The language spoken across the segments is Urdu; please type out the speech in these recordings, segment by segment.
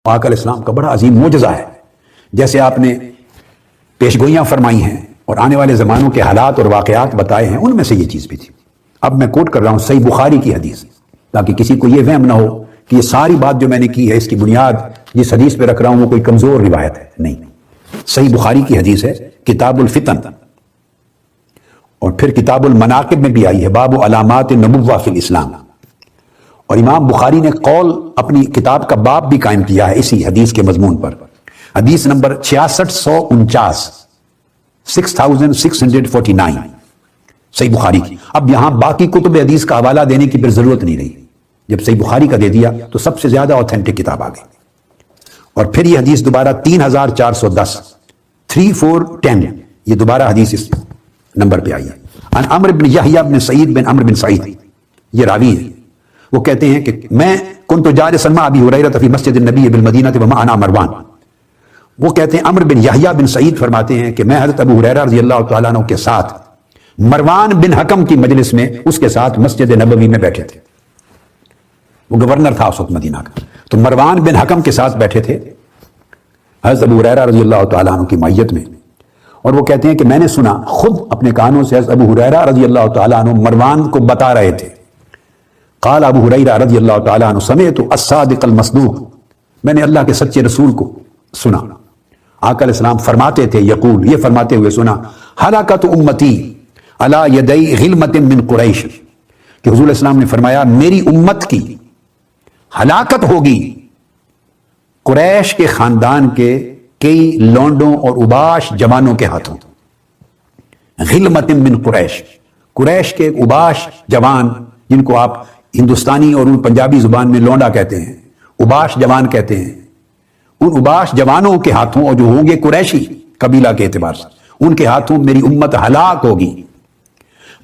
آقا علیہ السلام کا بڑا عظیم معجزہ ہے. جیسے آپ نے پیشگوئیاں فرمائی ہیں اور آنے والے زمانوں کے حالات اور واقعات بتائے ہیں، ان میں سے یہ چیز بھی تھی. اب میں کوٹ کر رہا ہوں صحیح بخاری کی حدیث، تاکہ کسی کو یہ وہم نہ ہو کہ یہ ساری بات جو میں نے کی ہے اس کی بنیاد جس حدیث پہ رکھ رہا ہوں وہ کوئی کمزور روایت ہے. نہیں، صحیح بخاری کی حدیث ہے، کتاب الفتن، اور پھر کتاب المناقب میں بھی آئی ہے، باب علامات النبوہ فی الاسلام. اور امام بخاری نے قول اپنی کتاب کا باب بھی قائم کیا ہے اسی حدیث کے مضمون پر. حدیث نمبر 6649، 6649 صحیح بخاری کی. اب یہاں باقی کتب حدیث کا حوالہ دینے کی پھر ضرورت نہیں رہی. جب صحیح بخاری کا دے دیا تو سب سے زیادہ اوتھینٹک کتاب آ گئی. اور پھر یہ حدیث دوبارہ 3410، 3410 یہ دوبارہ حدیث اس نمبر پہ آئی ہے. عن عمرو بن یحییٰ بن سعید بن عمرو بن سعید، یہ راوی ہے. وہ کہتے ہیں کہ میں کنت جالسا مع ابی ہریرہ فی مسجد النبی بالمدینہ ومعنا مروان. وہ کہتے ہیں عمرو بن یحییٰ بن سعید فرماتے ہیں کہ میں حضرت ابو ہریرہ رضی اللہ تعالیٰ عنہ کے ساتھ مروان بن حکم کی مجلس میں اس کے ساتھ مسجد نبوی میں بیٹھے تھے. وہ گورنر تھا اس وقت مدینہ کا. تو مروان بن حکم کے ساتھ بیٹھے تھے حضرت ابو ہریرہ رضی اللہ تعالیٰ عنہ کی معیت میں. اور وہ کہتے ہیں کہ میں نے سنا خود اپنے کانوں سے حضرت ابو ہریرہ رضی اللہ تعالیٰ عنہ مروان کو بتا رہے تھے. قال ابو ہریرہ رضی اللہ تعالیٰ عنہ سمعت الصادق المصدوق، میں نے اللہ کے سچے رسول کو سنا. آقا علیہ السلام فرماتے تھے، یقول، یہ فرماتے ہوئے سنا، ہلاکت امتی علی یدی غلمت من قریش، کہ حضور علیہ السلام نے فرمایا میری امت کی ہلاکت ہوگی قریش کے خاندان کے کئی لونڈوں اور اباش جوانوں کے ہاتھوں. غلمت من قریش، قریش کے اباش جوان جن کو آپ ہندوستانی اور پنجابی زبان میں لونڈا کہتے ہیں، اباش جوان کہتے ہیں، ان اباش جوانوں کے ہاتھوں، اور جو ہوں گے قریشی قبیلہ کے اعتبار سے، ان کے ہاتھوں میری امت ہلاک ہوگی.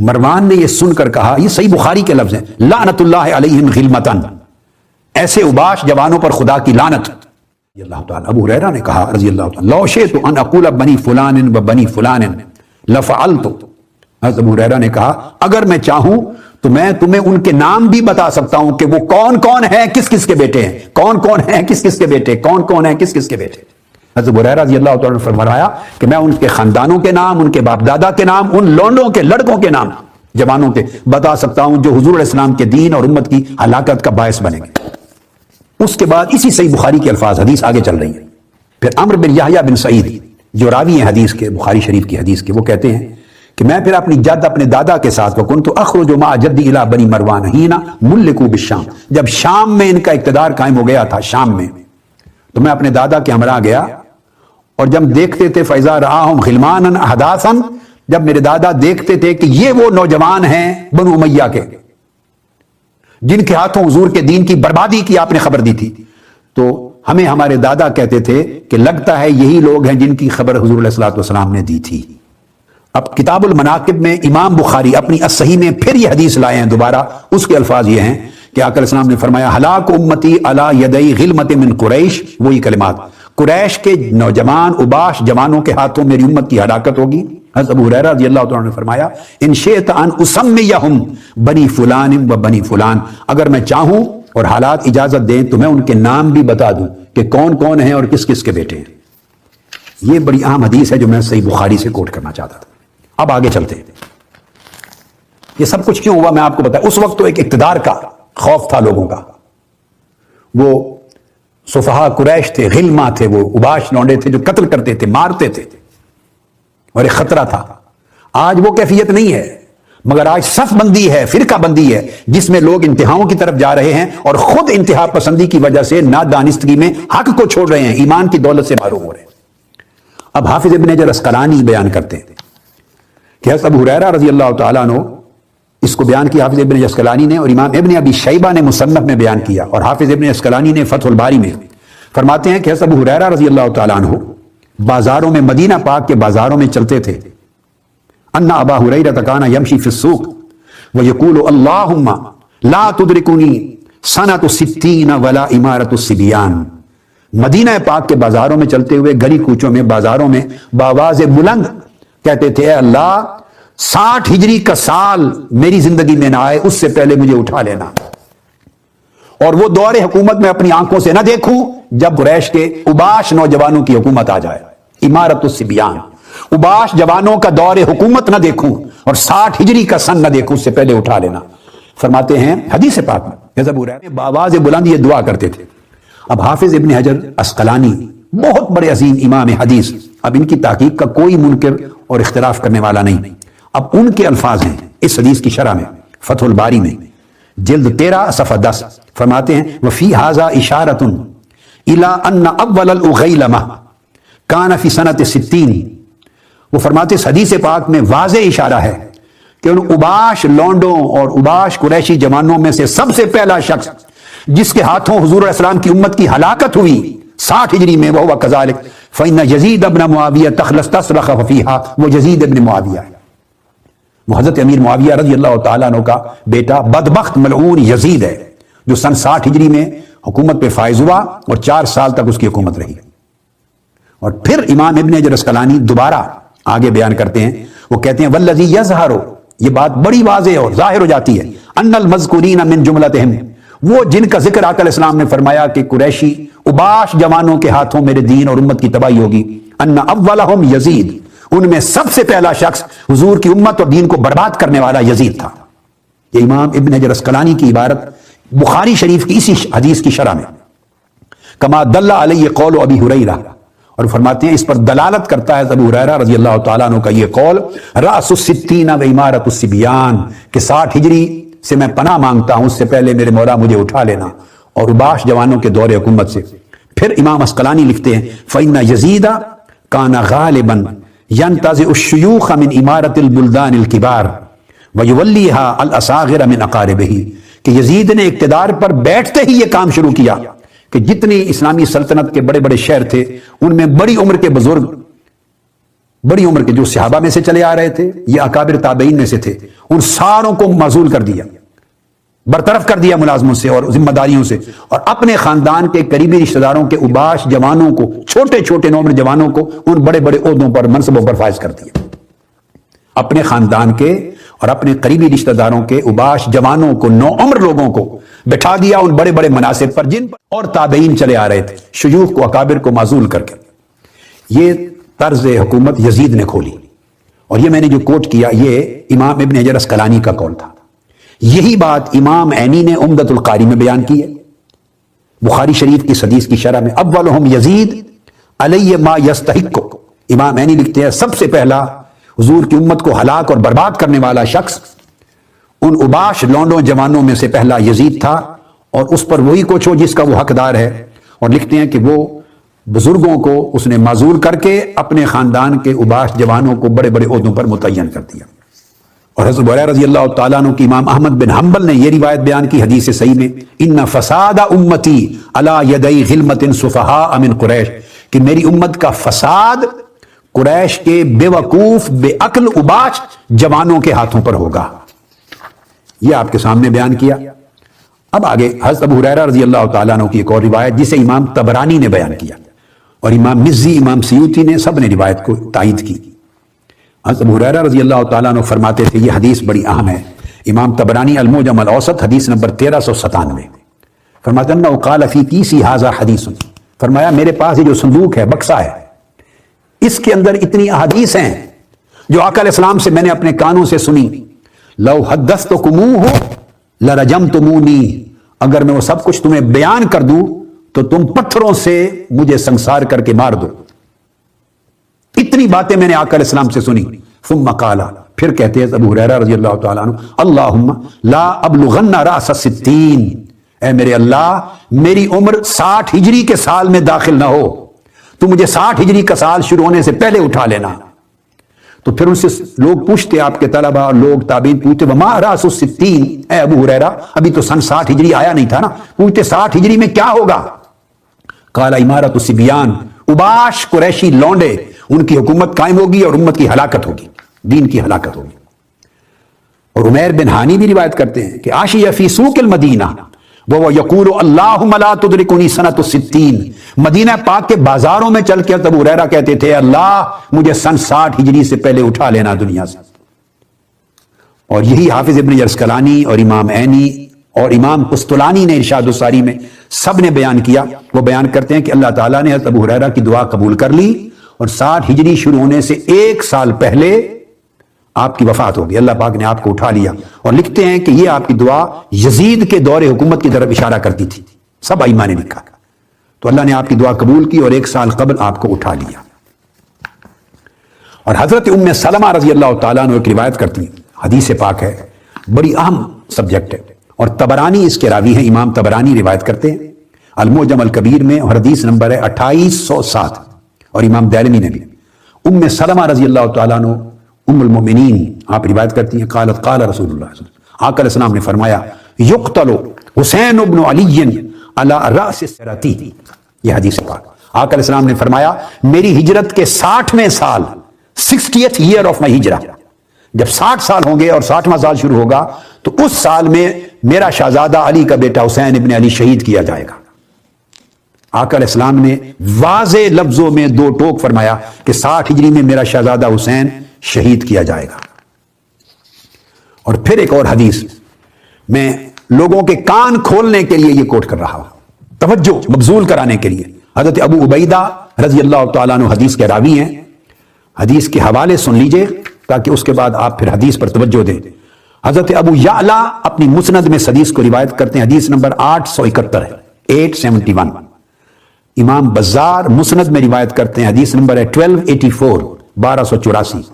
مروان نے یہ سن کر کہا، یہ صحیح بخاری کے لفظ ہیں، لعنت اللہ علیہم غلمتن، ایسے اباش جوانوں پر خدا کی لعنت. اللہ تعالیٰ ابو ہریرہ نے کہا رضی اللہ تعالیٰ، لو شئت ان اقول بنی فلان و بنی فلان لفعلت. حضرت ابو ہریرہ نے کہا اگر میں چاہوں تو میں تمہیں ان کے نام بھی بتا سکتا ہوں کہ وہ کون کون ہیں، کس کس کے بیٹے ہیں، کون کون ہیں کس کس کے بیٹے، کون کون ہیں کس کس کے بیٹے. حضرت ابو ہریرہ رضی اللہ تعالیٰ نے فرمایا کہ میں ان کے خاندانوں کے نام، ان کے باپ دادا کے نام، ان لونڈوں کے لڑکوں کے نام جوانوں کے بتا سکتا ہوں جو حضور علیہ السلام کے دین اور امت کی ہلاکت کا باعث بنے گے. اس کے بعد اسی صحیح بخاری کے الفاظ حدیث آگے چل رہی ہے. پھر عمرو بن یحییٰ بن سعید جو راوی ہیں حدیث کے، بخاری شریف کی حدیث کے، وہ کہتے ہیں کہ میں پھر اپنی جد اپنے دادا کے ساتھ وکنت اخرج مع جدی الی بنی مروان حین ملکوا بالشام، جب شام میں ان کا اقتدار قائم ہو گیا تھا شام میں، تو میں اپنے دادا کے ہمراہ گیا اور جب دیکھتے تھے فاذا رآہم غلمانا احداثا، جب میرے دادا دیکھتے تھے کہ یہ وہ نوجوان ہیں بنو امیہ کے جن کے ہاتھوں حضور کے دین کی بربادی کی آپ نے خبر دی تھی، تو ہمیں ہمارے دادا کہتے تھے کہ لگتا ہے یہی لوگ ہیں جن کی خبر حضور علیہ الصلوۃ والسلام نے دی تھی. اب کتاب المناقب میں امام بخاری اپنی الصحیح میں پھر یہ حدیث لائے ہیں دوبارہ. اس کے الفاظ یہ ہیں کہ آقا علیہ السلام نے فرمایا ہلاک امتی علی یدی غلمت من قریش، وہی کلمات، قریش کے نوجوان اباش جوانوں کے ہاتھوں میری امت کی ہلاکت ہوگی. حضرت ابو ہریرہ رضی اللہ تعالیٰ نے فرمایا ان شئت ان اسمیہم بنی فلان و بنی فلان، اگر میں چاہوں اور حالات اجازت دیں تو میں ان کے نام بھی بتا دوں کہ کون کون ہیں اور کس کس کے بیٹے ہیں. یہ بڑی اہم حدیث ہے جو میں صحیح بخاری سے کوٹ کرنا چاہتا تھا. اب آگے چلتے ہیں. یہ سب کچھ کیوں ہوا میں آپ کو بتایا. اس وقت تو ایک اقتدار کا خوف تھا لوگوں کا، وہ صفحاء قریش تھے، غلما تھے، وہ اباش لونڈے تھے جو قتل کرتے تھے، مارتے تھے، اور ایک خطرہ تھا. آج وہ کیفیت نہیں ہے، مگر آج صف بندی ہے، فرقہ بندی ہے، جس میں لوگ انتہاؤں کی طرف جا رہے ہیں اور خود انتہا پسندی کی وجہ سے نادانستگی میں حق کو چھوڑ رہے ہیں، ایمان کی دولت سے محروم ہو رہے ہیں. اب حافظ ابن حجر اسقلانی بیان کرتے ہیں کہ حضرت ابو ہریرہ رضی اللہ تعالیٰ عنہ، اس کو بیان کیا حافظ ابن حجر اسقلانی نے، اور امام ابن ابی شیبہ نے مصنف میں بیان کیا، اور حافظ ابن اسقلانی نے فتح الباری میں. فرماتے ہیں کہ حضرت ابو ہریرہ رضی اللہ تعالیٰ عنہ بازاروں میں، مدینہ پاک کے بازاروں میں چلتے تھے. ان ابا ہریرہ کان یمشی فی السوق ویقول اللہم لا تدرکنی سنۃ 60 ولا امارۃ الصبیان. مدینہ پاک کے بازاروں میں چلتے ہوئے، گلی کوچوں میں، بازاروں میں بآواز بلند کہتے تھے اے اللہ 60 ہجری کا سال میری زندگی میں نہ آئے اس سے پہلے مجھے اٹھا لینا، اور وہ دور حکومت میں اپنی آنکھوں سے نہ دیکھوں جب قریش کے اباش نوجوانوں کی حکومت آ جائے، امارت الصبیان، اباش جوانوں کا دور حکومت نہ دیکھوں اور 60 ہجری کا سن نہ دیکھوں، اس سے پہلے اٹھا لینا۔ فرماتے ہیں حدیث پاک میں بآواز بلند یہ دعا کرتے تھے۔ اب حافظ ابن حجر عسقلانی بہت بڑے عظیم امام حدیث، اب ان کی تحقیق کا کوئی منکر اور اختلاف کرنے والا نہیں، اب ان کے الفاظ ہیں اس حدیث کی شرح میں فتح الباری میں جلد 13 صفحہ 10، فرماتے ہیں وفی ھذا اشارۃ الی ان اول الاغیلمہ کان فی سنۃ 60۔ وہ فرماتے اس حدیث پاک میں واضح اشارہ ہے کہ ان اباش لونڈوں اور اباش قریشی جوانوں میں سے سب سے پہلا شخص جس کے ہاتھوں حضور علیہ السلام کی امت کی ہلاکت ہوئی 60 ہجری میں، وہ کذالک فإن یزید ابن معاویہ تخلص تصرخ فیہا، وہ یزید ابن معاویہ ہے، وہ حضرت امیر معاویہ رضی اللہ تعالیٰ عنہ کا بیٹا بدبخت ملعون یزید ہے، جو سن 60 ہجری میں حکومت پہ فائز ہوا اور 4 سال تک اس کی حکومت رہی۔ اور پھر امام ابن حجر عسقلانی دوبارہ آگے بیان کرتے ہیں، وہ کہتے ہیں والذی یظہر، یہ بات بڑی واضح اور ظاہر ہو جاتی ہے، ان المذکورین من جملتہم، وہ جن کا ذکر آقا علیہ السلام نے فرمایا کہ قریشی اباش جوانوں کے ہاتھوں میرے دین اور امت کی تباہی ہوگی، ان اولہم یزید، ان میں سب سے پہلا شخص حضور کی امت اور دین کو برباد کرنے والا یزید تھا۔ یہ امام ابن حجر عسقلانی کی عبارت بخاری شریف کی اسی حدیث کی شرح میں، کما دل علیہ قول ابی ہریرہ، اور فرماتے ہیں اس پر دلالت کرتا ہے ابو ہریرہ رضی اللہ تعالیٰ عنہ کا یہ قول، رأس الستین و امارت الصبیان، کہ 60 ہجری سے میں پناہ مانگتا ہوں، اس سے پہلے میرے مولا مجھے اٹھا لینا، اور اباش جوانوں کے دور حکومت سے۔ پھر امام عسقلانی لکھتے ہیں فإن یزید کان غالبا ينتزع الشیوخ من امارت البلدان الکبار ویولیها الاصاغر من اقاربہ، کہ یزید نے اقتدار پر بیٹھتے ہی یہ کام شروع کیا کہ جتنی اسلامی سلطنت کے بڑے بڑے شہر تھے ان میں بڑی عمر کے بزرگ، بڑی عمر کے جو صحابہ میں سے چلے آ رہے تھے، یہ اکابر تابعین میں سے تھے، ان ساروں کو معزول کر دیا، برطرف کر دیا ملازموں سے اور ذمہ داریوں سے، اور اپنے خاندان کے قریبی رشتہ داروں کے اباش جوانوں کو، چھوٹے چھوٹے نوعمر جوانوں کو ان بڑے بڑے عہدوں پر، منصبوں پر فائز کر دیا۔ اپنے خاندان کے اور اپنے قریبی رشتہ داروں کے اباش جوانوں کو، نوعمر لوگوں کو بٹھا دیا ان بڑے بڑے مناصب پر جن پر اور تابعین چلے آ رہے تھے، شیوخ کو، اکابر کو معزول کر کے۔ یہ طرز حکومت یزید نے کھولی، اور یہ میں نے جو کوٹ کیا یہ امام ابن حجر عسقلانی کا قول تھا۔ یہی بات امام عینی نے عمدۃ القاری میں بیان کی ہے، بخاری شریف کی حدیث کی شرح میں اولہم یزید علیہ ما یستحق، امام عینی لکھتے ہیں سب سے پہلا حضور کی امت کو ہلاک اور برباد کرنے والا شخص ان اباش لونڈوں جوانوں میں سے پہلا یزید تھا، اور اس پر وہی کچھ ہو جس کا وہ حقدار ہے۔ اور لکھتے ہیں کہ وہ بزرگوں کو اس نے معزول کر کے اپنے خاندان کے اباش جوانوں کو بڑے بڑے عہدوں پر متعین کر دیا۔ اور حضرت ہریرہ رضی اللہ تعالیٰ عنہ کی امام احمد بن حنبل نے یہ روایت بیان کی حدیث صحیح میں، ان فساد امتی علی یدی غلمۃ صفہاء من قریش، کہ میری امت کا فساد قریش کے بے وقوف بے عقل اباش جوانوں کے ہاتھوں پر ہوگا۔ یہ آپ کے سامنے بیان کیا۔ اب آگے حضرت ابو ہریرہ رضی اللہ تعالیٰ عنہ کی ایک اور روایت جسے امام طبرانی نے بیان کیا، اور امام مزی، امام سیوطی نے سب نے روایت کو تائید کی۔ حضرت ابو ہریرہ رضی اللہ تعالیٰ عنہ فرماتے تھے، یہ حدیث بڑی اہم ہے، امام طبرانی المعجم الاوسط حدیث نمبر 1397، فرماتے ہیں انہ قال فی کیسی ھذا حدیث، فرمایا میرے پاس یہ جو صندوق ہے، بکسہ ہے، اس کے اندر اتنی احادیث ہیں جو آقا علیہ السلام سے میں نے اپنے کانوں سے سنی، لو حدثتکموہ لرجمتمونی، اگر میں وہ سب کچھ تمہیں بیان کر دوں تو تم پتھروں سے مجھے سنسار کر کے مار دو، اتنی باتیں میں نے آقا علیہ السلام سے سنی۔ ثم قال، پھر کہتے ہیں ابو ہریرہ رضی اللہ تعالیٰ عنہ، اللہم لا ابلغن رأس 60، اے میرے اللہ میری عمر 60 ہجری کے سال میں داخل نہ ہو، تو مجھے 60 ہجری کا سال شروع ہونے سے پہلے اٹھا لینا۔ تو پھر ان سے لوگ پوچھتے، آپ کے طلبہ اور لوگ تابعین پوچھتے، وما رأس 60، اے ابو ہریرہ ابھی تو سن 60 ہجری آیا نہیں تھا نا، پوچھتے 60 ہجری میں کیا ہوگا؟ قال امارت الصبیان، اباش قریشی لونڈے، ان کی حکومت قائم ہوگی اور امت کی ہلاکت ہوگی، دین کی ہلاکت ہوگی۔ اور عمیر بن ہانی بھی روایت کرتے ہیں کہ عاشی فی سوق المدینہ وہ یقول اللہم لا تدرکنی سنۃ 60، مدینہ پاک کے بازاروں میں چل کے ابو ہریرہ کہتے تھے، اللہ مجھے سن 60 ہجری سے پہلے اٹھا لینا دنیا سے۔ اور یہی حافظ ابن عسقلانی اور امام عینی اور امام قسطلانی نے ارشاد الساری میں سب نے بیان کیا. وہ بیان کرتے ہیں کہ اللہ تعالیٰ نے حضرت ابو ہریرہ کی دعا قبول کر لی اور 60 ہجری شروع ہونے سے 1 سال پہلے آپ کی وفات ہوگی. اللہ پاک نے آپ کو اٹھا لیا اور لکھتے ہیں کہ یہ آپ کی دعا یزید کے دور حکومت کی طرف اشارہ کرتی تھی. سب ائمہ نے لکھا تو اللہ نے آپ کی دعا قبول کی اور 1 سال قبل آپ کو اٹھا لیا. اور حضرت ام سلمہ رضی اللہ تعالیٰ عنہ ایک روایت کرتی ہیں، حدیث پاک ہے، بڑی اہم سبجیکٹ ہے، اور طبرانی اس کے راوی ہیں. امام طبرانی روایت کرتے ہیں المعجم الکبیر میں، اور حدیث نمبر ہے 2807. اور امام دارمی نے بھی ام سلمہ رضی اللہ تعالیٰ عنہ ام المؤمنین آپ روایت کرتی ہیں، قالت قال رسول اللہ صلی اللہ علیہ وسلم، آقا علیہ السلام نے فرمایا یقتل حسین ابن علی علی رأس الصراط. یہ حدیث پاک. آقا علیہ السلام نے فرمایا میری ہجرت کے 60ویں سال، 60th year of my ہجرہ، جب 60 سال ہوں گے اور 60واں سال شروع ہوگا تو اس سال میں میرا شہزادہ علی کا بیٹا حسین ابن علی شہید کیا جائے گا. آقا علیہ السلام نے واضح لفظوں میں 2 ٹوک فرمایا کہ 60 ہجری میں میرا شہزادہ حسین شہید کیا جائے گا. اور پھر ایک اور حدیث میں لوگوں کے کان کھولنے کے لیے یہ کوٹ کر رہا ہوں، توجہ مبذول کرانے کے لیے. حضرت ابو عبیدہ رضی اللہ تعالیٰ عنہ حدیث کے راوی ہیں. حدیث کے حوالے سن لیجئے تاکہ اس کے بعد آپ پھر حدیث پر توجہ دیں. حضرت ابو یعلا اپنی مسند میں حدیث کو روایت کرتے ہیں، حدیث نمبر 871 ہے، 871. امام بزار مسند میں روایت کرتے ہیں، حدیث نمبر ہے 1284، 1284.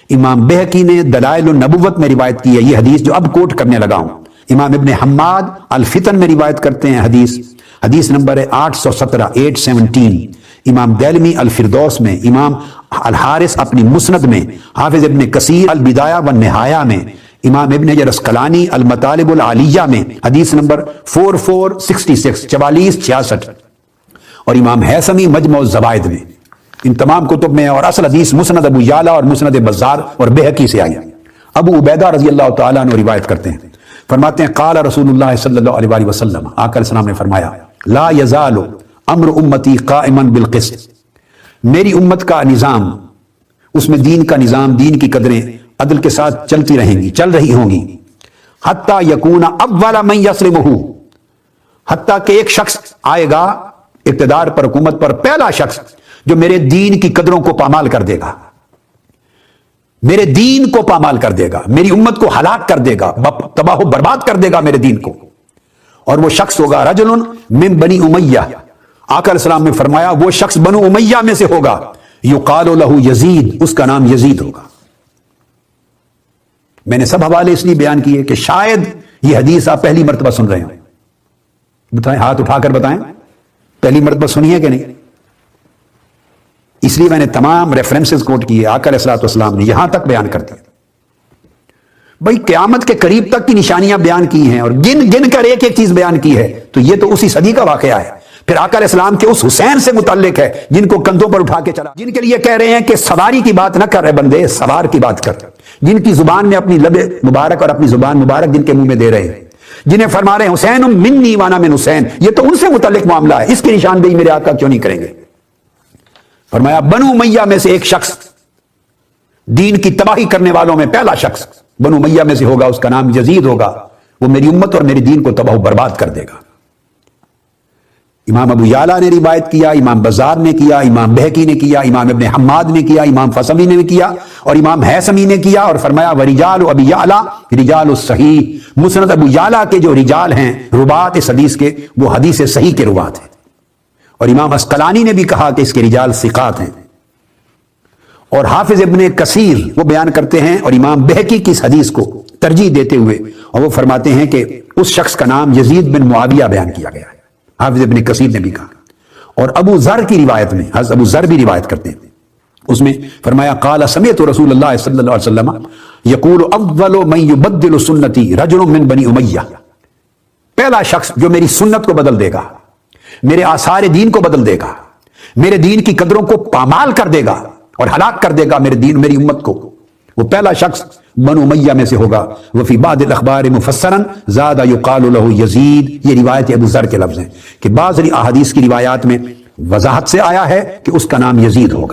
امام بہقی نے دلائل النبوت میں روایت کی ہے یہ حدیث جو اب کوٹ کرنے لگا ہوں. امام ابن حماد الفتن میں روایت کرتے ہیں حدیث نمبر ہے 817، 817. امام دارمی الفردوس میں، امام الحارث اپنی مسند میں، حافظ ابن کثیر البدایہ والنہایہ میں، امام ابن حجر اسقلانی المطالب العالیہ میں حدیث نمبر 4466، 4466. اور امام حیثمی مجمع الزوائد میں. ان تمام کتب میں. اور اصل حدیث مسند ابو یعلا اور مسند بزار اور بہقی سے آئی. ابو عبیدہ رضی اللہ تعالیٰ عنہ روایت کرتے ہیں، فرماتے ہیں قال رسول اللہ صلی اللہ علیہ وسلم، آقا علیہ السلام نے فرمایا لا یزال امر امتی قائما بالقسط. میری امت کا نظام، اس میں دین کا نظام، دین کی قدریں عدل کے ساتھ چلتی رہیں گی، چل رہی ہوں گی. حتیٰ یکون اول من یسلمہ، حتیٰ کہ ایک شخص آئے گا اقتدار پر، حکومت پر، پہلا شخص جو میرے دین کی قدروں کو پامال کر دے گا، میرے دین کو پامال کر دے گا، میری امت کو ہلاک کر دے گا، تباہ و برباد کر دے گا میرے دین کو. اور وہ شخص ہوگا رجل من بنی امیہ. آقا علیہ السلام نے فرمایا وہ شخص بنو امیہ میں سے ہوگا، یقال لہ یزید، اس کا نام یزید ہوگا. میں نے سب حوالے اس لیے بیان کیے کہ شاید یہ حدیث آپ پہلی مرتبہ سن رہے ہوں. بتائیں، ہاتھ اٹھا کر بتائیں پہلی مرتبہ سنی ہے کہ نہیں. اس لیے میں نے تمام ریفرنسز کوٹ کیے. آقا علیہ السلام نے یہاں تک بیان کر دیا. بھائی قیامت کے قریب تک کی نشانیاں بیان کی ہیں اور گن گن کر ایک ایک چیز بیان کی ہے، تو یہ تو اسی صدی کا واقعہ ہے. پھر آقا علیہ السلام کے اس حسین سے متعلق ہے جن کو کندھوں پر اٹھا کے چلا، جن کے لیے کہہ رہے ہیں کہ سواری کی بات نہ کر رہے بندے، سوار کی بات کر، جن کی زبان میں اپنی لب مبارک اور اپنی زبان مبارک جن کے منہ میں دے رہے ہیں، جنہیں فرما رہے ہیں حسین منی وانا من حسین. یہ تو ان سے متعلق معاملہ ہے، اس کی نشاندہی میرے آقا کیوں نہیں کریں گے. فرمایا بنو امیہ میں سے ایک شخص، دین کی تباہی کرنے والوں میں پہلا شخص بنو امیہ میں سے ہوگا، اس کا نام یزید ہوگا. وہ میری امت اور میری دین کو تباہ و برباد کر دے گا. امام ابو یعلا نے روایت کیا، امام بزار نے کیا، امام بہقی نے کیا، امام ابن حماد نے کیا، امام فصمی نے کیا، اور امام حیثمی نے کیا. اور فرمایا ورجال ابی یعلا رجال الصحیح. مسند ابو یعلا کے جو رجال ہیں روات اس حدیث کے، وہ حدیث صحیح کے روات ہیں. اور امام اسقلانی نے بھی کہا کہ اس کے رجال ثقات ہیں. اور حافظ ابن کثیر وہ بیان کرتے ہیں اور امام بہقی کی اس حدیث کو ترجیح دیتے ہوئے، اور وہ فرماتے ہیں کہ اس شخص کا نام یزید بن معاویہ بیان کیا گیا ہے. حافظ ابن کثیر نے بھی کہا. اور ابو ذر کی روایت میں، حضرت ابو ذر بھی روایت کرتے ہیں، اس میں فرمایا قال سمعت رسول اللہ صلی اللہ علیہ وسلم یقول اول من یبدل سنتی رجل من بنی امیہ. پہلا شخص جو میری سنت کو بدل دے گا، میرے آثار دین کو بدل دے گا، میرے دین کی قدروں کو پامال کر دے گا اور ہلاک کر دے گا میرے دین، میری امت کو، وہ پہلا شخص بنو امیہ میں سے ہوگا. وفی بعض الاخبار مفسرا زاد یقال له یزید. یہ روایت ابو ذر کے لفظ ہیں کہ بعض احادیث کی روایات میں وضاحت سے آیا ہے کہ اس کا نام یزید ہوگا.